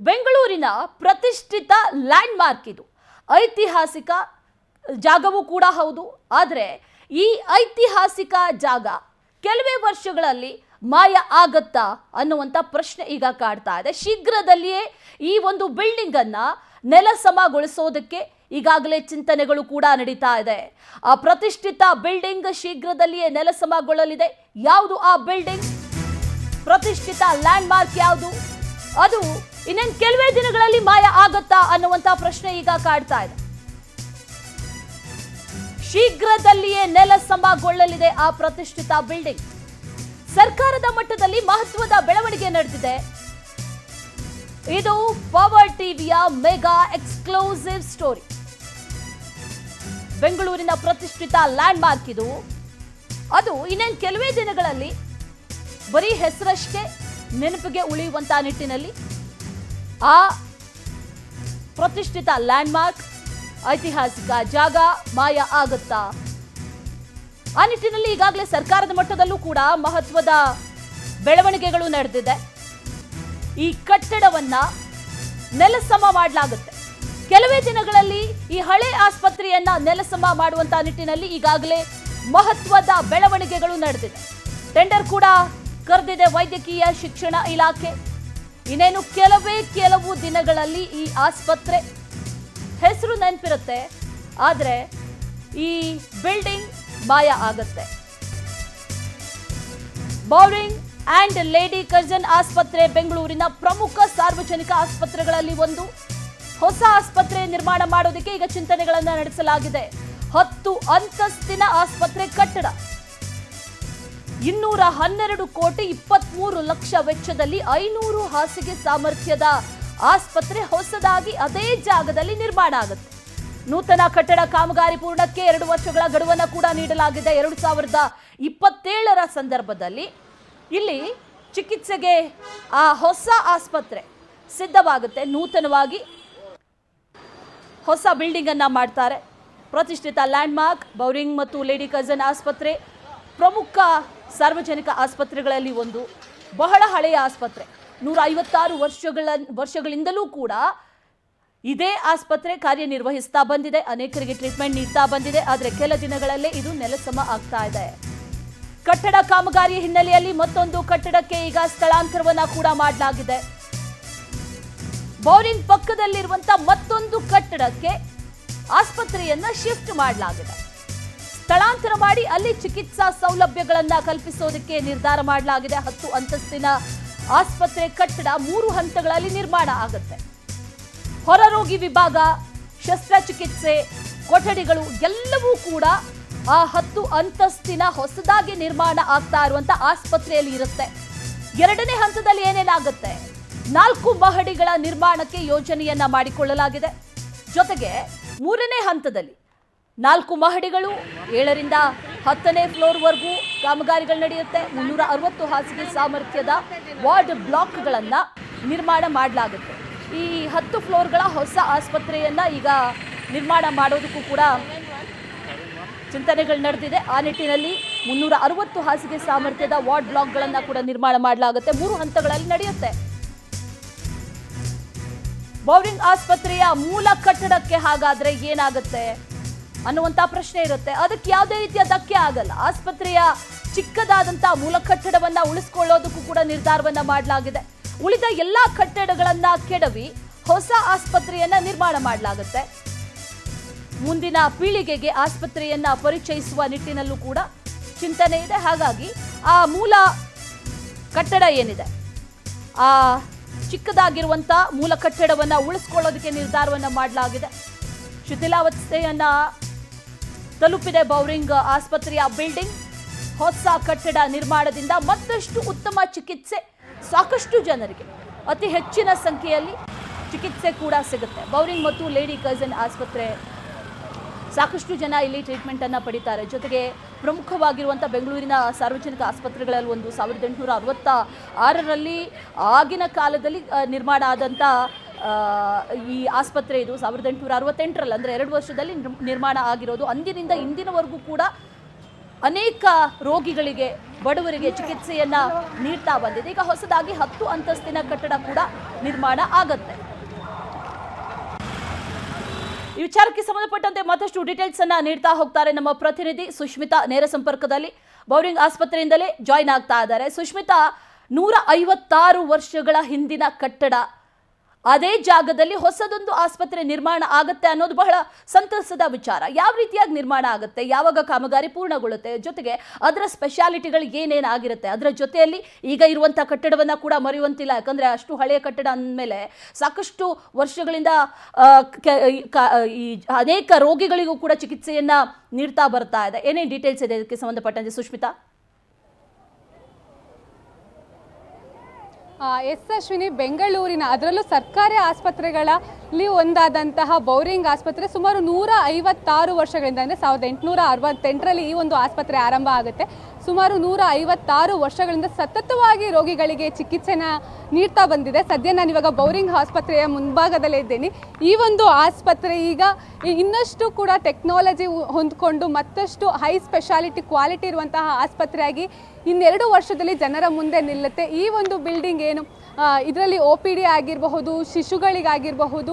ಬೆಂಗಳೂರಿನ ಪ್ರತಿಷ್ಠಿತ land mark ಇದು. ಐತಿಹಾಸಿಕ ಜಾಗವೂ ಕೂಡ ಹೌದು. ಆದರೆ ಈ ಐತಿಹಾಸಿಕ ಜಾಗ ಕೆಲವೇ ವರ್ಷಗಳಲ್ಲಿ ಮಾಯ ಆಗತ್ತಾ ಅನ್ನುವಂಥ ಪ್ರಶ್ನೆ ಈಗ ಕಾಡ್ತಾ ಇದೆ. ಶೀಘ್ರದಲ್ಲಿಯೇ ಈ ಒಂದು ಬಿಲ್ಡಿಂಗ್ ಅನ್ನ ನೆಲಸಮಗೊಳಿಸೋದಕ್ಕೆ ಈಗಾಗಲೇ ಚಿಂತನೆಗಳು ಕೂಡ ನಡೀತಾ ಇದೆ. ಆ ಪ್ರತಿಷ್ಠಿತ ಬಿಲ್ಡಿಂಗ್ ಶೀಘ್ರದಲ್ಲಿಯೇ ನೆಲಸಮಗೊಳ್ಳಲಿದೆ. ಯಾವುದು ಆ ಬಿಲ್ಡಿಂಗ್? ಪ್ರತಿಷ್ಠಿತ ಲ್ಯಾಂಡ್ ಮಾರ್ಕ್ ಯಾವುದು? ಅದು ಇನ್ನೇನು ಕೆಲವೇ ದಿನಗಳಲ್ಲಿ ಮಾಯ ಆಗತ್ತಾ ಅನ್ನುವಂಥ ಪ್ರಶ್ನೆ ಈಗ ಕಾಡ್ತಾ ಇದೆ. ಶೀಘ್ರದಲ್ಲಿಯೇ ನೆಲಸಮಗೊಳ್ಳಲಿದೆ ಆ ಪ್ರತಿಷ್ಠಿತ ಬಿಲ್ಡಿಂಗ್. ಸರ್ಕಾರದ ಮಟ್ಟದಲ್ಲಿ ಮಹತ್ವದ ಬೆಳವಣಿಗೆ ನಡೆದಿದೆ. ಇದು ಪವರ್ ಟಿವಿಯ ಮೆಗಾ ಎಕ್ಸ್ಕ್ಲೂಸಿವ್ ಸ್ಟೋರಿ. ಬೆಂಗಳೂರಿನ ಪ್ರತಿಷ್ಠಿತ ಲ್ಯಾಂಡ್ ಮಾರ್ಕ್ ಇದು. ಅದು ಇನ್ನೇನು ಕೆಲವೇ ದಿನಗಳಲ್ಲಿ ಬರೀ ಹೆಸರಷ್ಟೇ ನೆನಪಿಗೆ ಉಳಿಯುವಂತ ನಿಟ್ಟಿನಲ್ಲಿ ಆ ಪ್ರತಿಷ್ಠಿತ ಲ್ಯಾಂಡ್ ಮಾರ್ಕ್, ಐತಿಹಾಸಿಕ ಜಾಗ ಮಾಯ ಆಗುತ್ತಾ? ಆ ನಿಟ್ಟಿನಲ್ಲಿ ಈಗಾಗಲೇ ಸರ್ಕಾರದ ಮಟ್ಟದಲ್ಲೂ ಕೂಡ ಮಹತ್ವದ ಬೆಳವಣಿಗೆಗಳು ನಡೆದಿದೆ. ಈ ಕಟ್ಟಡವನ್ನ ನೆಲಸಮ ಮಾಡಲಾಗುತ್ತೆ. ಕೆಲವೇ ದಿನಗಳಲ್ಲಿ ಈ ಹಳೆ ಆಸ್ಪತ್ರೆಯನ್ನ ನೆಲಸಮ ಮಾಡುವಂತ ನಿಟ್ಟಿನಲ್ಲಿ ಈಗಾಗಲೇ ಮಹತ್ವದ ಬೆಳವಣಿಗೆಗಳು ನಡೆದಿದೆ. ಟೆಂಡರ್ ಕೂಡ ಕರೆದಿದೆ ವೈದ್ಯಕೀಯ ಶಿಕ್ಷಣ ಇಲಾಖೆ. ಇನ್ನೇನು ಕೆಲವು ದಿನಗಳಲ್ಲಿ ಈ ಆಸ್ಪತ್ರೆ ಹೆಸರು ನೆನಪಿರುತ್ತೆ, ಆದರೆ ಈ ಬಿಲ್ಡಿಂಗ್ ಮಾಯ ಆಗುತ್ತೆ. ಬೌರಿಂಗ್ ಅಂಡ್ ಲೇಡಿ ಕರ್ಜನ್ ಆಸ್ಪತ್ರೆ ಬೆಂಗಳೂರಿನ ಪ್ರಮುಖ ಸಾರ್ವಜನಿಕ ಆಸ್ಪತ್ರೆಗಳಲ್ಲಿ ಒಂದು. ಹೊಸ ಆಸ್ಪತ್ರೆ ನಿರ್ಮಾಣ ಮಾಡೋದಕ್ಕೆ ಈಗ ಚಿಂತನೆಗಳನ್ನು ನಡೆಸಲಾಗಿದೆ. 10 ಅಂತಸ್ತಿನ ಆಸ್ಪತ್ರೆ ಕಟ್ಟಡ 212 ಕೋಟಿ 23 ಲಕ್ಷ ವೆಚ್ಚದಲ್ಲಿ 500 ಹಾಸಿಗೆ ಸಾಮರ್ಥ್ಯದ ಆಸ್ಪತ್ರೆ ಹೊಸದಾಗಿ ಅದೇ ಜಾಗದಲ್ಲಿ ನಿರ್ಮಾಣ ಆಗುತ್ತೆ. ನೂತನ ಕಟ್ಟಡ ಕಾಮಗಾರಿ ಪೂರ್ಣಕ್ಕೆ 2 ವರ್ಷಗಳ ಗಡುವನ್ನು ಕೂಡ ನೀಡಲಾಗಿದೆ. 2027ರ ಸಂದರ್ಭದಲ್ಲಿ ಇಲ್ಲಿ ಚಿಕಿತ್ಸೆಗೆ ಆ ಹೊಸ ಆಸ್ಪತ್ರೆ ಸಿದ್ಧವಾಗುತ್ತೆ. ನೂತನವಾಗಿ ಹೊಸ ಬಿಲ್ಡಿಂಗ್ ಅನ್ನ ಮಾಡ್ತಾರೆ. ಪ್ರತಿಷ್ಠಿತ ಲ್ಯಾಂಡ್ ಮಾರ್ಕ್ ಬೌರಿಂಗ್ ಮತ್ತು ಲೇಡಿ ಕರ್ಜನ್ ಆಸ್ಪತ್ರೆ ಪ್ರಮುಖ ಸಾರ್ವಜನಿಕ ಆಸ್ಪತ್ರೆಗಳಲ್ಲಿ ಒಂದು. ಬಹಳ ಹಳೆಯ ಆಸ್ಪತ್ರೆ, 156 ವರ್ಷಗಳಿಂದಲೂ ಕೂಡ ಇದೇ ಆಸ್ಪತ್ರೆ ಕಾರ್ಯನಿರ್ವಹಿಸ್ತಾ ಬಂದಿದೆ. ಅನೇಕರಿಗೆ ಟ್ರೀಟ್ಮೆಂಟ್ ನೀಡ್ತಾ ಬಂದಿದೆ. ಆದರೆ ಕೆಲ ದಿನಗಳಲ್ಲೇ ಇದು ನೆಲಸಮ ಆಗ್ತಾ ಇದೆ. ಕಟ್ಟಡ ಕಾಮಗಾರಿ ಹಿನ್ನೆಲೆಯಲ್ಲಿ ಮತ್ತೊಂದು ಕಟ್ಟಡಕ್ಕೆ ಈಗ ಸ್ಥಳಾಂತರವನ್ನ ಕೂಡ ಮಾಡಲಾಗಿದೆ. ಬೌರಿಂಗ್ ಪಕ್ಕದಲ್ಲಿರುವಂತ ಮತ್ತೊಂದು ಕಟ್ಟಡಕ್ಕೆ ಆಸ್ಪತ್ರೆಯನ್ನ ಶಿಫ್ಟ್ ಮಾಡಲಾಗಿದೆ. ಸ್ಥಳಾಂತರ ಮಾಡಿ ಅಲ್ಲಿ ಚಿಕಿತ್ಸಾ ಸೌಲಭ್ಯಗಳನ್ನ ಕಲ್ಪಿಸೋದಕ್ಕೆ ನಿರ್ಧಾರ ಮಾಡಲಾಗಿದೆ. 10 ಅಂತಸ್ತಿನ ಆಸ್ಪತ್ರೆ ಕಟ್ಟಡ 3 ಹಂತಗಳಲ್ಲಿ ನಿರ್ಮಾಣ ಆಗುತ್ತೆ. ಹೊರರೋಗಿ ವಿಭಾಗ, ಶಸ್ತ್ರಚಿಕಿತ್ಸೆ ಕೊಠಡಿಗಳು ಎಲ್ಲವೂ ಕೂಡ ಆ 10 ಅಂತಸ್ತಿನ ಹೊಸದಾಗಿ ನಿರ್ಮಾಣ ಆಗ್ತಾ ಇರುವಂತ ಆಸ್ಪತ್ರೆಯಲ್ಲಿ ಇರುತ್ತೆ. 2ನೇ ಹಂತದಲ್ಲಿ ಏನೇನಾಗುತ್ತೆ? 4 ಮಹಡಿಗಳ ನಿರ್ಮಾಣಕ್ಕೆ ಯೋಜನೆಯನ್ನ ಮಾಡಿಕೊಳ್ಳಲಾಗಿದೆ. ಜೊತೆಗೆ 3ನೇ ಹಂತದಲ್ಲಿ 4 ಮಹಡಿಗಳು 7ರಿಂದ 10ನೇ ಫ್ಲೋರ್ವರೆಗೂ ಕಾಮಗಾರಿಗಳು ನಡೆಯುತ್ತೆ. 360 ಹಾಸಿಗೆ ಸಾಮರ್ಥ್ಯದ ವಾರ್ಡ್ ಬ್ಲಾಕ್ಗಳನ್ನು ನಿರ್ಮಾಣ ಮಾಡಲಾಗುತ್ತೆ. ಈ 10 ಫ್ಲೋರ್ಗಳ ಹೊಸ ಆಸ್ಪತ್ರೆಯನ್ನ ಈಗ ನಿರ್ಮಾಣ ಮಾಡೋದಕ್ಕೂ ಕೂಡ ಚಿಂತನೆಗಳು ನಡೆದಿದೆ. ಆ ನಿಟ್ಟಿನಲ್ಲಿ 360 ಹಾಸಿಗೆ ಸಾಮರ್ಥ್ಯದ ವಾರ್ಡ್ ಬ್ಲಾಕ್ಗಳನ್ನು ಕೂಡ ನಿರ್ಮಾಣ ಮಾಡಲಾಗುತ್ತೆ. 3 ಹಂತಗಳಲ್ಲಿ ನಡೆಯುತ್ತೆ. ಬೌರಿಂಗ್ ಆಸ್ಪತ್ರೆಯ ಮೂಲ ಕಟ್ಟಡಕ್ಕೆ ಹಾಗಾದ್ರೆ ಏನಾಗುತ್ತೆ ಅನ್ನುವಂಥ ಪ್ರಶ್ನೆ ಇರುತ್ತೆ. ಅದಕ್ಕೆ ಯಾವುದೇ ರೀತಿಯ ಧಕ್ಕೆ ಆಗಲ್ಲ. ಆಸ್ಪತ್ರೆಯ ಚಿಕ್ಕದಾದಂಥ ಮೂಲ ಕಟ್ಟಡವನ್ನ ಉಳಿಸ್ಕೊಳ್ಳೋದಕ್ಕೂ ಕೂಡ ನಿರ್ಧಾರವನ್ನ ಮಾಡಲಾಗಿದೆ. ಉಳಿದ ಎಲ್ಲಾ ಕಟ್ಟಡಗಳನ್ನ ಕೆಡವಿ ಹೊಸ ಆಸ್ಪತ್ರೆಯನ್ನ ನಿರ್ಮಾಣ ಮಾಡಲಾಗುತ್ತೆ. ಮುಂದಿನ ಪೀಳಿಗೆಗೆ ಆಸ್ಪತ್ರೆಯನ್ನ ಪರಿಚಯಿಸುವ ನಿಟ್ಟಿನಲ್ಲೂ ಕೂಡ ಚಿಂತನೆ ಇದೆ. ಹಾಗಾಗಿ ಆ ಮೂಲ ಕಟ್ಟಡ ಏನಿದೆ, ಆ ಚಿಕ್ಕದಾಗಿರುವಂತ ಮೂಲ ಕಟ್ಟಡವನ್ನ ಉಳಿಸ್ಕೊಳ್ಳೋದಕ್ಕೆ ನಿರ್ಧಾರವನ್ನ ಮಾಡಲಾಗಿದೆ. ಶಿಥಿಲಾವಸ್ಥೆಯನ್ನ ತಲುಪಿದೆ ಬೌರಿಂಗ್ ಆಸ್ಪತ್ರೆಯ ಬಿಲ್ಡಿಂಗ್. ಹೊಸ ಕಟ್ಟಡ ನಿರ್ಮಾಣದಿಂದ ಮತ್ತಷ್ಟು ಉತ್ತಮ ಚಿಕಿತ್ಸೆ ಸಾಕಷ್ಟು ಜನರಿಗೆ ಅತಿ ಹೆಚ್ಚಿನ ಸಂಖ್ಯೆಯಲ್ಲಿ ಚಿಕಿತ್ಸೆ ಕೂಡ ಸಿಗುತ್ತೆ. ಬೌರಿಂಗ್ ಮತ್ತು ಲೇಡಿ ಕರ್ಜನ್ ಆಸ್ಪತ್ರೆ ಸಾಕಷ್ಟು ಜನ ಇಲ್ಲಿ ಟ್ರೀಟ್ಮೆಂಟ್ ಅನ್ನ ಪಡಿತಾರೆ. ಜೊತೆಗೆ ಪ್ರಮುಖವಾಗಿರುವಂಥ ಬೆಂಗಳೂರಿನ ಸಾರ್ವಜನಿಕ ಆಸ್ಪತ್ರೆಗಳಲ್ಲಿ ಒಂದು 1866ರಲ್ಲಿ ಆಗಿನ ಕಾಲದಲ್ಲಿ ನಿರ್ಮಾಣ ಆದಂಥ ಈ ಆಸ್ಪತ್ರೆ ಇದು 1868ರಲ್ಲಿ, ಅಂದರೆ 2 ವರ್ಷದಲ್ಲಿ ನಿರ್ಮಾಣ ಆಗಿರೋದು. ಅಂದಿನಿಂದ ಇಂದಿನವರೆಗೂ ಕೂಡ ಅನೇಕ ರೋಗಿಗಳಿಗೆ ಬಡವರಿಗೆ ಚಿಕಿತ್ಸೆಯನ್ನ ನೀಡ್ತಾ ಬಂದಿದೆ. ಈಗ ಹೊಸದಾಗಿ 10 ಅಂತಸ್ತಿನ ಕಟ್ಟಡ ಕೂಡ ನಿರ್ಮಾಣ ಆಗತ್ತೆ. ಈ ವಿಚಾರಕ್ಕೆ ಸಂಬಂಧಪಟ್ಟಂತೆ ಮತ್ತಷ್ಟು ಡೀಟೇಲ್ಸ್ ಅನ್ನ ನೀಡ್ತಾ ಹೋಗ್ತಾರೆ ನಮ್ಮ ಪ್ರತಿನಿಧಿ ಸುಷ್ಮಿತಾ. ನೇರ ಸಂಪರ್ಕದಲ್ಲಿ ಬೌರಿಂಗ್ ಆಸ್ಪತ್ರೆಯಿಂದಲೇ ಜಾಯ್ನ್ ಆಗ್ತಾ ಇದ್ದಾರೆ. ಸುಷ್ಮಿತಾ, 156 ವರ್ಷಗಳ ಹಿಂದಿನ ಕಟ್ಟಡ, ಅದೇ ಜಾಗದಲ್ಲಿ ಹೊಸದೊಂದು ಆಸ್ಪತ್ರೆ ನಿರ್ಮಾಣ ಆಗುತ್ತೆ ಅನ್ನೋದು ಬಹಳ ಸಂತಸದ ವಿಚಾರ. ಯಾವ ರೀತಿಯಾಗಿ ನಿರ್ಮಾಣ ಆಗುತ್ತೆ, ಯಾವಾಗ ಕಾಮಗಾರಿ ಪೂರ್ಣಗೊಳ್ಳುತ್ತೆ, ಜೊತೆಗೆ ಅದರ ಸ್ಪೆಷಾಲಿಟಿಗಳು ಏನೇನಾಗಿರುತ್ತೆ, ಅದರ ಜೊತೆಯಲ್ಲಿ ಈಗ ಇರುವಂಥ ಕಟ್ಟಡವನ್ನು ಕೂಡ ಮರೆಯುವಂತಿಲ್ಲ. ಯಾಕಂದರೆ ಅಷ್ಟು ಹಳೆಯ ಕಟ್ಟಡ ಅಂದಮೇಲೆ ಸಾಕಷ್ಟು ವರ್ಷಗಳಿಂದ ಈ ಅನೇಕ ರೋಗಿಗಳಿಗೂ ಕೂಡ ಚಿಕಿತ್ಸೆಯನ್ನು ನೀಡ್ತಾ ಬರ್ತಾ ಇದೆ. ಏನೇನು ಡೀಟೇಲ್ಸ್ ಇದೆ ಇದಕ್ಕೆ ಸಂಬಂಧಪಟ್ಟಂತೆ ಸುಷ್ಮಿತಾ? ಎಸ್ ಅಶ್ವಿನಿ, ಬೆಂಗಳೂರಿನ ಅದರಲ್ಲೂ ಸರ್ಕಾರಿ ಆಸ್ಪತ್ರೆಗಳಲ್ಲಿ ಒಂದಾದಂತಹ ಬೌರಿಂಗ್ ಆಸ್ಪತ್ರೆ ಸುಮಾರು 156 ವರ್ಷಗಳಿಂದ, ಅಂದರೆ 1868ರಲ್ಲಿ ಈ ಒಂದು ಆಸ್ಪತ್ರೆ ಆರಂಭ ಆಗುತ್ತೆ. ಸುಮಾರು 156 ವರ್ಷಗಳಿಂದ ಸತತವಾಗಿ ರೋಗಿಗಳಿಗೆ ಚಿಕಿತ್ಸೆನ ನೀಡ್ತಾ ಬಂದಿದೆ. ಸದ್ಯ ನಾನು ಇವಾಗ ಬೌರಿಂಗ್ ಆಸ್ಪತ್ರೆಯ ಮುಂಭಾಗದಲ್ಲೇ ಇದ್ದೇನೆ. ಈ ಒಂದು ಆಸ್ಪತ್ರೆ ಈಗ ಇನ್ನಷ್ಟು ಕೂಡ ಟೆಕ್ನಾಲಜಿ ಹೊಂದ್ಕೊಂಡು ಮತ್ತಷ್ಟು ಹೈ ಸ್ಪೆಷಾಲಿಟಿ ಕ್ವಾಲಿಟಿ ಇರುವಂತಹ ಆಸ್ಪತ್ರೆಯಾಗಿ ಇನ್ನೆರಡು ವರ್ಷದಲ್ಲಿ ಜನರ ಮುಂದೆ ನಿಲ್ಲುತ್ತೆ. ಈ ಒಂದು ಬಿಲ್ಡಿಂಗ್ ಏನು ಇದರಲ್ಲಿ OPD ಆಗಿರಬಹುದು, ಶಿಶುಗಳಿಗಾಗಿರಬಹುದು,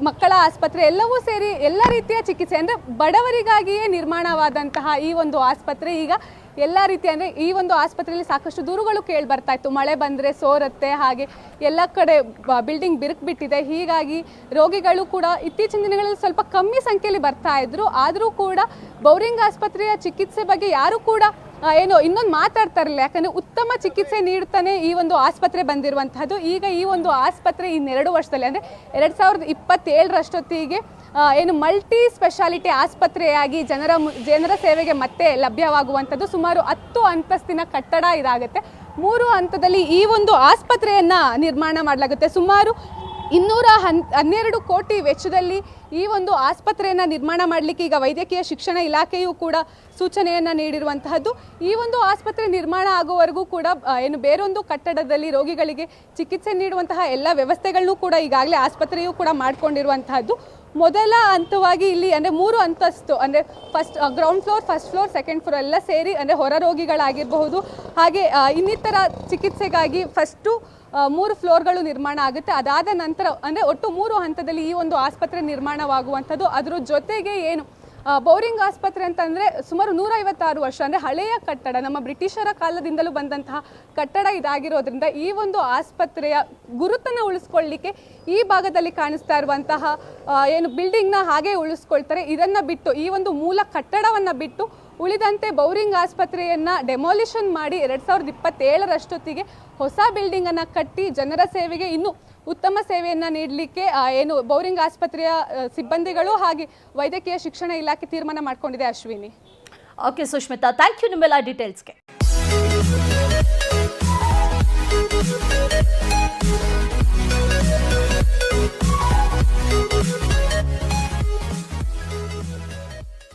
ಮಕ್ಕಳ ಆಸ್ಪತ್ರೆ ಎಲ್ಲವೂ ಸೇರಿ ಎಲ್ಲ ರೀತಿಯ ಚಿಕಿತ್ಸೆ, ಅಂದರೆ ಬಡವರಿಗಾಗಿಯೇ ನಿರ್ಮಾಣವಾದಂತಹ ಈ ಒಂದು ಆಸ್ಪತ್ರೆ ಈಗ ಎಲ್ಲ ರೀತಿ, ಅಂದರೆ ಈ ಒಂದು ಆಸ್ಪತ್ರೆಯಲ್ಲಿ ಸಾಕಷ್ಟು ದೂರುಗಳು ಕೇಳಿ ಬರ್ತಾ ಇತ್ತು. ಮಳೆ ಬಂದರೆ ಸೋರುತ್ತೆ, ಹಾಗೆ ಎಲ್ಲ ಕಡೆ ಬಿಲ್ಡಿಂಗ್ ಬಿರುಕು ಹೀಗಾಗಿ ರೋಗಿಗಳು ಕೂಡ ಇತ್ತೀಚಿನ ದಿನಗಳಲ್ಲಿ ಸ್ವಲ್ಪ ಕಮ್ಮಿ ಸಂಖ್ಯೆಯಲ್ಲಿ ಬರ್ತಾ ಇದ್ರು. ಆದರೂ ಕೂಡ ಬೌರಿಂಗ್ ಆಸ್ಪತ್ರೆಯ ಚಿಕಿತ್ಸೆ ಬಗ್ಗೆ ಯಾರು ಕೂಡ ಏನೋ ಇನ್ನೊಂದು ಮಾತಾಡ್ತಾ ಇರಲಿಲ್ಲ. ಯಾಕಂದರೆ ಉತ್ತಮ ಚಿಕಿತ್ಸೆ ನೀಡ್ತಾನೆ ಈ ಒಂದು ಆಸ್ಪತ್ರೆ ಬಂದಿರುವಂತಹದ್ದು. ಈಗ ಈ ಒಂದು ಆಸ್ಪತ್ರೆ ಇನ್ನೆರಡು ವರ್ಷದಲ್ಲಿ, ಅಂದರೆ 2027ರಷ್ಟೊತ್ತಿಗೆ ಏನು ಮಲ್ಟಿ ಸ್ಪೆಷಾಲಿಟಿ ಆಸ್ಪತ್ರೆಯಾಗಿ ಜನರ ಸೇವೆಗೆ ಮತ್ತೆ ಲಭ್ಯವಾಗುವಂಥದ್ದು. ಸುಮಾರು 10 ಅಂತಸ್ತಿನ ಕಟ್ಟಡ ಇದಾಗುತ್ತೆ. 3 ಹಂತದಲ್ಲಿ ಈ ಒಂದು ಆಸ್ಪತ್ರೆಯನ್ನು ನಿರ್ಮಾಣ ಮಾಡಲಾಗುತ್ತೆ. ಸುಮಾರು 212 ಕೋಟಿ ವೆಚ್ಚದಲ್ಲಿ ಈ ಒಂದು ಆಸ್ಪತ್ರೆಯನ್ನು ನಿರ್ಮಾಣ ಮಾಡಲಿಕ್ಕೆ ಈಗ ವೈದ್ಯಕೀಯ ಶಿಕ್ಷಣ ಇಲಾಖೆಯೂ ಕೂಡ ಸೂಚನೆಯನ್ನು ನೀಡಿರುವಂತಹದ್ದು. ಈ ಒಂದು ಆಸ್ಪತ್ರೆ ನಿರ್ಮಾಣ ಆಗುವವರೆಗೂ ಕೂಡ ಏನು ಬೇರೊಂದು ಕಟ್ಟಡದಲ್ಲಿ ರೋಗಿಗಳಿಗೆ ಚಿಕಿತ್ಸೆ ನೀಡುವಂತಹ ಎಲ್ಲ ವ್ಯವಸ್ಥೆಗಳನ್ನೂ ಕೂಡ ಈಗಾಗಲೇ ಆಸ್ಪತ್ರೆಯೂ ಕೂಡ ಮಾಡಿಕೊಂಡಿರುವಂತಹದ್ದು. ಮೊದಲ ಹಂತವಾಗಿ ಇಲ್ಲಿ ಅಂದರೆ 3 ಅಂತಸ್ತು, ಅಂದರೆ ground floor, first floor, second floor ಎಲ್ಲ ಸೇರಿ, ಅಂದರೆ ಹೊರ ರೋಗಿಗಳಾಗಿರಬಹುದು, ಹಾಗೆ ಇನ್ನಿತರ ಚಿಕಿತ್ಸೆಗಾಗಿ ಫಸ್ಟು 3 ಫ್ಲೋರ್ಗಳು ನಿರ್ಮಾಣ ಆಗುತ್ತೆ. ಅದಾದ ನಂತರ ಅಂದರೆ ಒಟ್ಟು 3 ಹಂತದಲ್ಲಿ ಈ ಒಂದು ಆಸ್ಪತ್ರೆ ನಿರ್ಮಾಣವಾಗುವಂಥದ್ದು. ಅದರ ಜೊತೆಗೆ ಏನು ಬೌರಿಂಗ್ ಆಸ್ಪತ್ರೆ ಅಂತಂದರೆ ಸುಮಾರು 156 ವರ್ಷ, ಅಂದರೆ ಹಳೆಯ ಕಟ್ಟಡ, ನಮ್ಮ ಬ್ರಿಟಿಷರ ಕಾಲದಿಂದಲೂ ಬಂದಂತಹ ಕಟ್ಟಡ ಇದಾಗಿರೋದ್ರಿಂದ ಈ ಒಂದು ಆಸ್ಪತ್ರೆಯ ಗುರುತನ್ನು ಉಳಿಸ್ಕೊಳ್ಳಿಕ್ಕೆ ಈ ಭಾಗದಲ್ಲಿ ಕಾಣಿಸ್ತಾ ಇರುವಂತಹ ಏನು ಬಿಲ್ಡಿಂಗ್ನ ಹಾಗೆ ಉಳಿಸ್ಕೊಳ್ತಾರೆ. ಇದನ್ನು ಬಿಟ್ಟು, ಈ ಒಂದು ಮೂಲ ಕಟ್ಟಡವನ್ನು ಬಿಟ್ಟು ಉಳಿದಂತೆ ಬೌರಿಂಗ್ ಆಸ್ಪತ್ರೆಯನ್ನು ಡೆಮಾಲಿಷನ್ ಮಾಡಿ 2027ರಷ್ಟೊತ್ತಿಗೆ ಹೊಸ ಬಿಲ್ಡಿಂಗನ್ನು ಕಟ್ಟಿ ಜನರ ಸೇವೆಗೆ ಇನ್ನೂ ಉತ್ತಮ ಸೇವೆಯನ್ನು ನೀಡಲಿಕ್ಕೆ ಏನು ಬೌರಿಂಗ್ ಆಸ್ಪತ್ರೆಯ ಸಿಬ್ಬಂದಿಗಳು ಹಾಗೆ ವೈದ್ಯಕೀಯ ಶಿಕ್ಷಣ ಇಲಾಖೆ ತೀರ್ಮಾನ ಮಾಡಿಕೊಂಡಿದೆ. Ashwini. Okay Sushmita, thank you ನಿಮ್ಮೆಲ್ಲ ಡೀಟೇಲ್ಸ್ಗೆ.